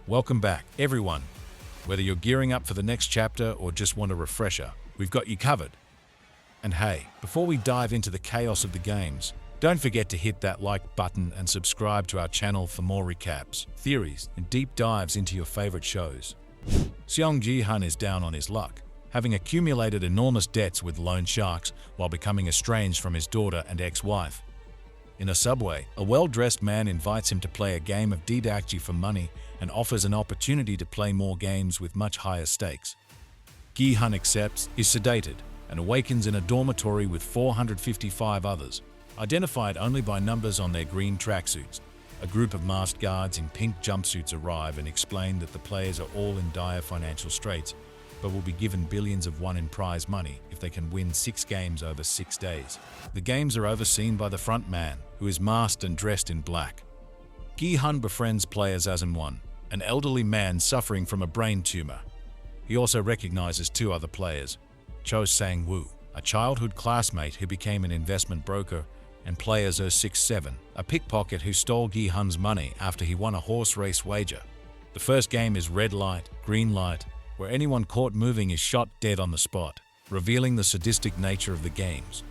Welcome back, everyone. Whether you're gearing up for the next chapter or just want a refresher, we've got you covered. And hey, before we dive into the chaos of the games, don't forget to hit that like button and subscribe to our channel for more recaps, theories, and deep dives into your favorite shows. Gi-hun is down on his luck, having accumulated enormous debts with loan sharks while becoming estranged from his daughter and ex-wife. In a subway, a well-dressed man invites him to play a game of Dalgona for money and offers an opportunity to play more games with much higher stakes. Gi-hun accepts, is sedated, and awakens in a dormitory with 455 others, identified only by numbers on their green tracksuits. A group of masked guards in pink jumpsuits arrive and explain that the players are all in dire financial straits, but will be given billions of won in prize money if they can win 6 games over 6 days. The games are overseen by the front man, who is masked and dressed in black. Gi-hun befriends player Sae-byeok, an elderly man suffering from a brain tumor. He also recognizes 2 other players, Cho Sang-woo, a childhood classmate who became an investment broker, and player 067, a pickpocket who stole Gi-hun's money after he won a horse race wager. The first game is red light, green light, where anyone caught moving is shot dead on the spot, revealing the sadistic nature of the games.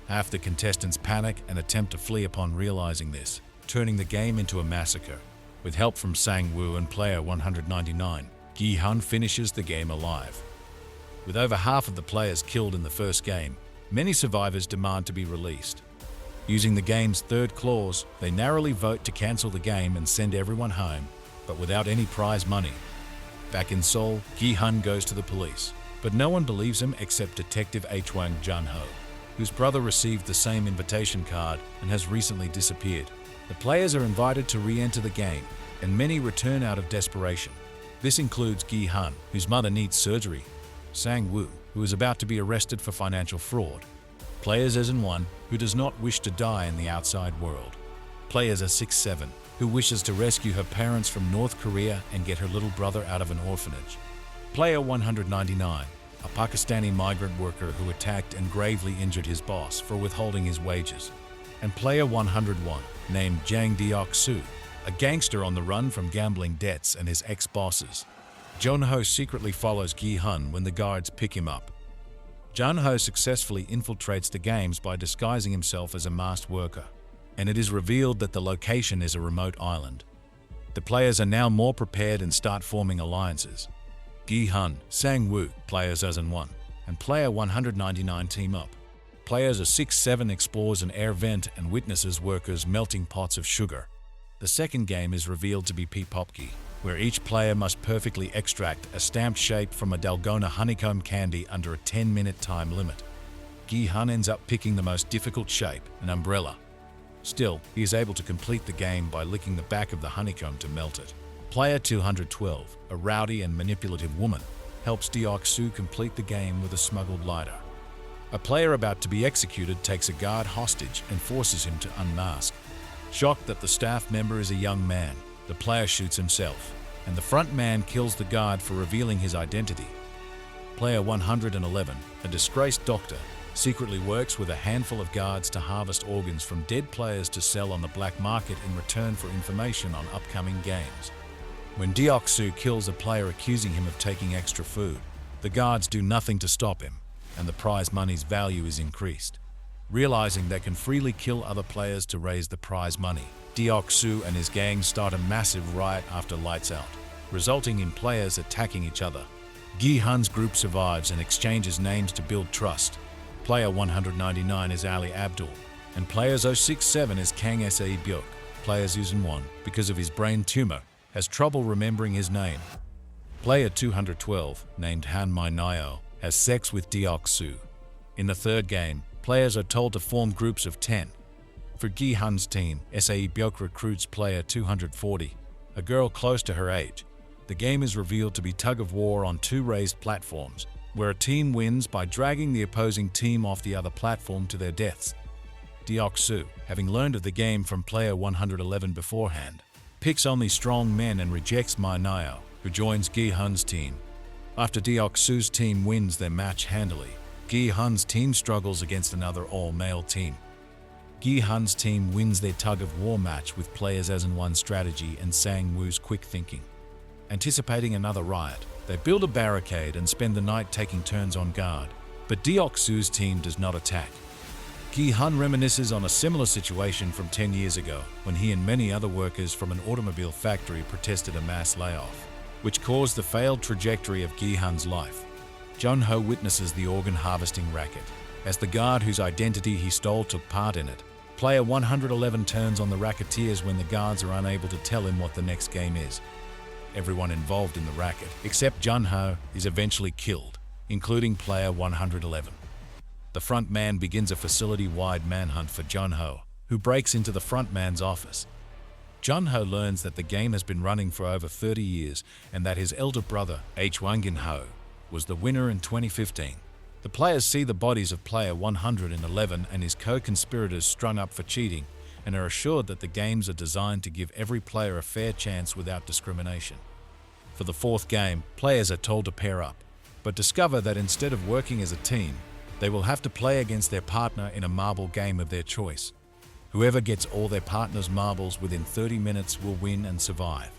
Half the contestants panic and attempt to flee upon realizing this, turning the game into a massacre. With help from Sang-woo and player 199, Gi-hun finishes the game alive. With over half of the players killed in the first game, many survivors demand to be released. Using the game's third clause, they narrowly vote to cancel the game and send everyone home, but without any prize money. Back in Seoul, Gi-hun goes to the police, but no one believes him except Detective Jun-ho, whose brother received the same invitation card and has recently disappeared. The players are invited to re-enter the game, and many return out of desperation. This includes Gi-hun, whose mother needs surgery, Sang-woo, who is about to be arrested for financial fraud, player Sae-byeok, who does not wish to die in the outside world, player 067, who wishes to rescue her parents from North Korea and get her little brother out of an orphanage, player 199, a Pakistani migrant worker who attacked and gravely injured his boss for withholding his wages, and player 101, named Jang Deok-soo, a gangster on the run from gambling debts and his ex-bosses. Jun-ho secretly follows Gi-hun when the guards pick him up. Jun-ho successfully infiltrates the games by disguising himself as a masked worker, and it is revealed that the location is a remote island. The players are now more prepared and start forming alliances. Gi-hun, Sang-woo, player Sae-byeok, and player 199 team up. Player 067 explores an air vent and witnesses workers melting pots of sugar. The second game is revealed to be P-popki, where each player must perfectly extract a stamped shape from a Dalgona honeycomb candy under a 10-minute time limit. Gi-hun ends up picking the most difficult shape, an umbrella. Still, he is able to complete the game by licking the back of the honeycomb to melt it. Player 212, a rowdy and manipulative woman, helps Deok-soo complete the game with a smuggled lighter. A player about to be executed takes a guard hostage and forces him to unmask. Shocked that the staff member is a young man, the player shoots himself, and the front man kills the guard for revealing his identity. Player 111, a disgraced doctor, secretly works with a handful of guards to harvest organs from dead players to sell on the black market in return for information on upcoming games. When Deok-soo kills a player accusing him of taking extra food, the guards do nothing to stop him, and the prize money's value is increased. Realizing they can freely kill other players to raise the prize money, Deok-soo and his gang start a massive riot after lights out, resulting in players attacking each other. Gi-hun's group survives and exchanges names to build trust. Player 199 is Ali Abdul, and player 067 is Kang Sae-byeok. Player Gi-hun, because of his brain tumor, has trouble remembering his name. Player 212, named Han Mai-nyo, has sex with Deok-soo. In the third game, players are told to form groups of 10. For Gi-hun's team, Sae-byeok recruits player 240, a girl close to her age. The game is revealed to be tug-of-war on 2 raised platforms, where a team wins by dragging the opposing team off the other platform to their deaths. Deok-soo, having learned of the game from player 111 beforehand, picks only strong men and rejects Mai-nyo, who joins Gi-hun's team. After Deok-soo's team wins their match handily, Gi-hun's team struggles against another all-male team. Gi-hun's team wins their tug-of-war match with player Sae-byeok's strategy and Sang-woo's quick thinking. anticipating another riot. They build a barricade and spend the night taking turns on guard. But Deok-soo's team does not attack. Gi-hun reminisces on a similar situation from 10 years ago, when he and many other workers from an automobile factory protested a mass layoff, which caused the failed trajectory of Gi-hun's life. Jun-ho witnesses the organ harvesting racket. As the guard whose identity he stole took part in it, player 111 turns on the racketeers when the guards are unable to tell him what the next game is. Everyone involved in the racket, except Jun-ho, is eventually killed, including player 111. The front man begins a facility-wide manhunt for Jun-ho, who breaks into the front man's office. Jun-ho learns that the game has been running for over 30 years and that his elder brother, Hwangin-ho, was the winner in 2015. The players see the bodies of player 111 and his co-conspirators strung up for cheating and are assured that the games are designed to give every player a fair chance without discrimination. For the fourth game, players are told to pair up, but discover that instead of working as a team, they will have to play against their partner in a marble game of their choice. Whoever gets all their partner's marbles within 30 minutes will win and survive.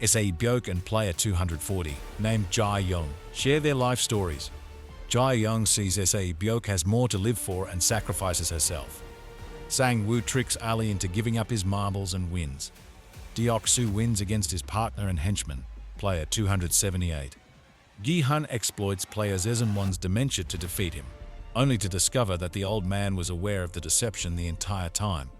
Sae-byeok and player 240, named Gi-hun, share their life stories. Gi-hun sees Sae-byeok has more to live for and sacrifices herself. Sang-woo tricks Ali into giving up his marbles and wins. Deok-soo wins against his partner and henchman, player 278. Gi-hun exploits player Sejun-won's dementia to defeat him, only to discover that the old man was aware of the deception the entire time.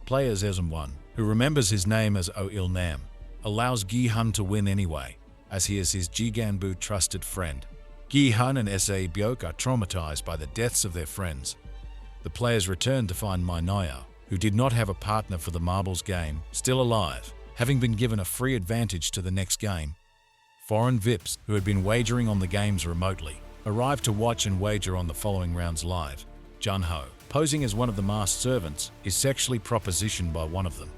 Player Sejun-won, who remembers his name as Il-nam, allows Gi-hun to win anyway, as he is his Jiganbu trusted friend. Gi-hun and Sae-byeok are traumatized by the deaths of their friends. The players return to find Minaya, who did not have a partner for the marbles game, still alive, having been given a free advantage to the next game. Foreign VIPs, who had been wagering on the games remotely, arrive to watch and wager on the following rounds live. Jun-ho, posing as one of the masked servants, is sexually propositioned by one of them.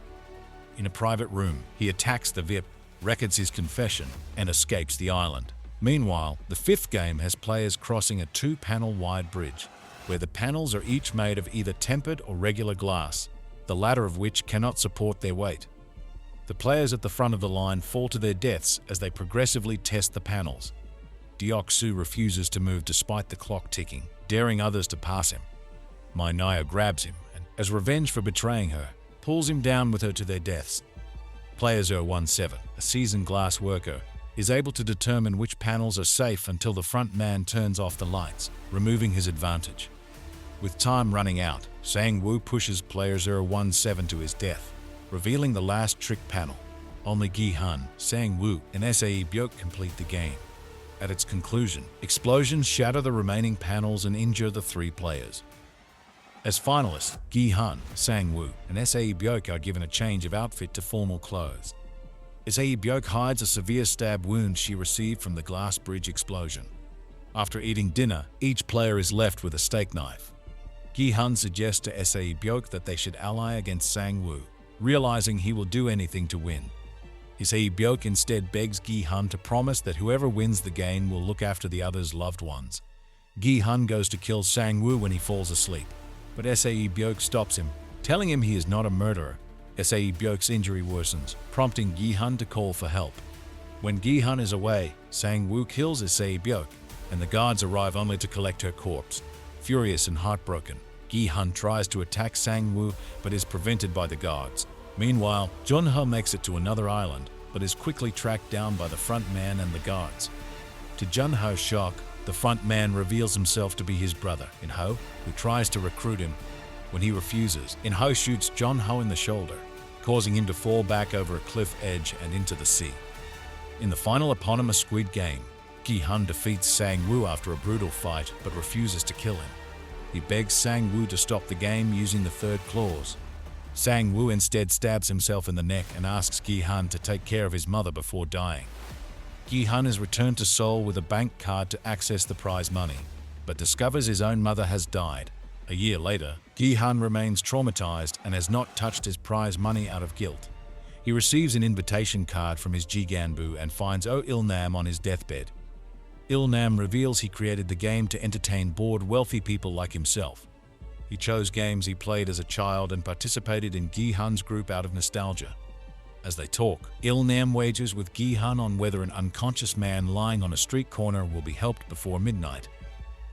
In a private room, he attacks the VIP, records his confession, and escapes the island. Meanwhile, the fifth game has players crossing a 2-panel wide bridge, where the panels are each made of either tempered or regular glass, the latter of which cannot support their weight. The players at the front of the line fall to their deaths as they progressively test the panels. Deok-soo refuses to move despite the clock ticking, daring others to pass him. Minaya grabs him and, as revenge for betraying her, pulls him down with her to their deaths. Player 017, a seasoned glass worker, is able to determine which panels are safe until the front man turns off the lights, removing his advantage. With time running out, Sang-woo pushes player 017 to his death, revealing the last trick panel. Only Gi-hun, Sang-woo, and Sae-byeok complete the game. At its conclusion, explosions shatter the remaining panels and injure the 3 players. As finalists, Gi-hun, Sang-woo, and Sae-byeok are given a change of outfit to formal clothes. Sae-byeok hides a severe stab wound she received from the glass bridge explosion. After eating dinner, each player is left with a steak knife. Gi-hun suggests to Sae-byeok that they should ally against Sang-woo, realizing he will do anything to win. Sae-byeok instead begs Gi-hun to promise that whoever wins the game will look after the other's loved ones. Gi-hun goes to kill Sang-woo when he falls asleep, but Sae-byeok stops him, telling him he is not a murderer. Sae-byeok's injury worsens, prompting Gi-hun to call for help. When Gi-hun is away, Sang-woo kills Sae-byeok, and the guards arrive only to collect her corpse. Furious and heartbroken, Gi-hun tries to attack Sang-woo but is prevented by the guards. Meanwhile, Jun-ho makes it to another island, but is quickly tracked down by the front man and the guards. To Jun-ho's shock, the front man reveals himself to be his brother, In-ho, who tries to recruit him. When he refuses, In-ho shoots Jun-ho in the shoulder, causing him to fall back over a cliff edge and into the sea. In the final eponymous Squid Game, Gi-hun defeats Sang-woo after a brutal fight but refuses to kill him. He begs Sang-woo to stop the game using the third clause. Sang-woo instead stabs himself in the neck and asks Gi-hun to take care of his mother before dying. Gi-hun is returned to Seoul with a bank card to access the prize money, but discovers his own mother has died. A year later, Gi-hun remains traumatized and has not touched his prize money out of guilt. He receives an invitation card from his Jiganbu and finds Il-nam on his deathbed. Il-nam reveals he created the game to entertain bored wealthy people like himself. He chose games he played as a child and participated in Gi-hun's group out of nostalgia. As they talk, Il-nam wagers with Gi-hun on whether an unconscious man lying on a street corner will be helped before midnight.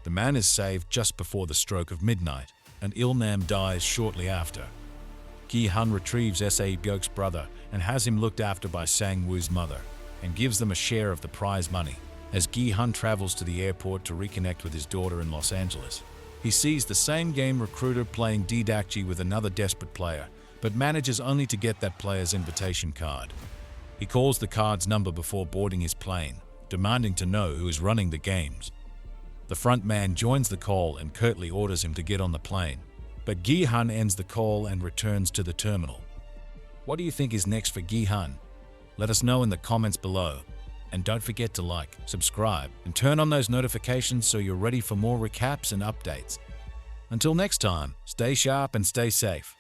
The man is saved just before the stroke of midnight, and Il-nam dies shortly after. Gi-hun retrieves Sae-byeok's brother and has him looked after by Sang-woo's mother, and gives them a share of the prize money. As Gi-hun travels to the airport to reconnect with his daughter in Los Angeles, he sees the same game recruiter playing D-dakji with another desperate player, but manages only to get that player's invitation card. He calls the card's number before boarding his plane, demanding to know who is running the games. The front man joins the call and curtly orders him to get on the plane, but Gi-hun ends the call and returns to the terminal. What do you think is next for Gi-hun? Let us know in the comments below. And don't forget to like, subscribe, and turn on those notifications so you're ready for more recaps and updates. Until next time, stay sharp and stay safe.